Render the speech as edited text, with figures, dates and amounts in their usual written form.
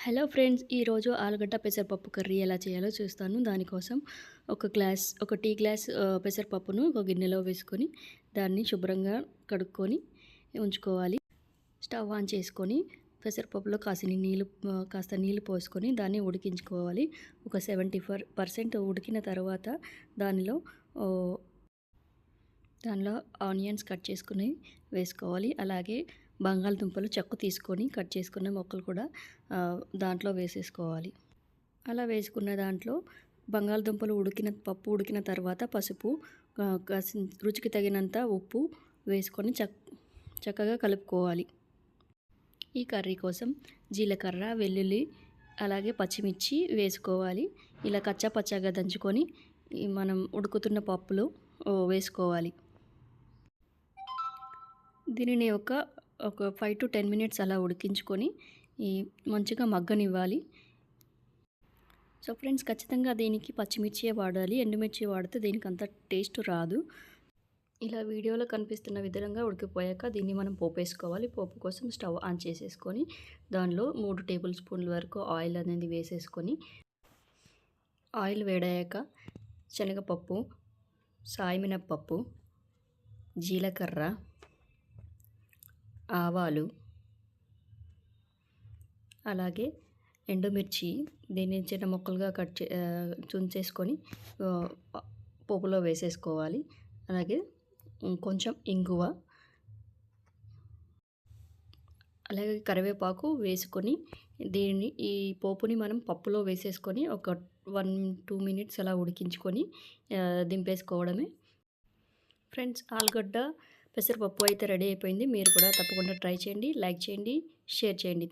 Hello friends, ఈరోజు ఆలుగడ్డ పెసరపప్పు కర్రీ ఎలా చేయాలో చూస్తాను. దానికోసం ఒక టీ గ్లాస్ పెసరపప్పును ఒక గిన్నెలో వేసుకొని దాన్ని శుభ్రంగా కడుక్కొని ఉంచుకోవాలి. స్టవ్ ఆన్ చేసుకొని పెసరపప్పులో కాస్త నీళ్ళు పోసుకొని దాన్ని ఉడికించుకోవాలి. ఒక 74% ఉడికిన తర్వాత దానిలో దానిలో ఆనియన్స్ కట్ చేసుకుని వేసుకోవాలి. అలాగే బంగాళదుంపలు చెక్కు తీసుకొని కట్ చేసుకున్న ముక్కలు కూడా దాంట్లో వేసేసుకోవాలి. అలా వేసుకున్న దాంట్లో బంగాళదుంపలు పప్పు ఉడికిన తర్వాత పసుపు, రుచికి తగినంత ఉప్పు వేసుకొని చక్కగా కలుపుకోవాలి. ఈ కర్రీ కోసం జీలకర్ర, వెల్లుల్లి అలాగే పచ్చిమిర్చి వేసుకోవాలి. ఇలా కచ్చా పచ్చాగా దంచుకొని మనం ఉడుకుతున్న పప్పులో వేసుకోవాలి. దీనిని ఒక 5 to 10 మినిట్స్ అలా ఉడికించుకొని మంచిగా మగ్గనివ్వాలి. సో ఫ్రెండ్స్, ఖచ్చితంగా దీనికి పచ్చిమిర్చియే వాడాలి. ఎండుమిర్చి వాడితే దీనికి అంత టేస్ట్ రాదు. ఇలా వీడియోలో కనిపిస్తున్న విధంగా ఉడికిపోయాక దీన్ని మనం పోపేసుకోవాలి. పోపు కోసం స్టవ్ ఆన్ చేసేసుకొని దానిలో 3 టేబుల్ స్పూన్ల వరకు ఆయిల్ అనేది వేసేసుకొని ఆయిల్ వేడయ్యాక శనగపప్పు, సాయమినపప్పు, జీలకర్ర, ఆవాలు, అలాగే ఎండుమిర్చి దీన్ని చిన్న ముక్కలుగా తుంచేసుకొని పోపులో వేసేసుకోవాలి. అలాగే కొంచెం ఇంగువ, అలాగే కరివేపాకు వేసుకొని ఈ పోపుని మనం పప్పులో వేసేసుకొని ఒక 1-2 మినిట్స్ అలా ఉడికించుకొని దింపేసుకోవడమే. ఫ్రెండ్స్, ఆలుగడ్డ పెసరపప్పు అయితే రెడీ అయిపోయింది. మీరు కూడా తప్పకుండా ట్రై చేయండి, లైక్ చేయండి, షేర్ చేయండి.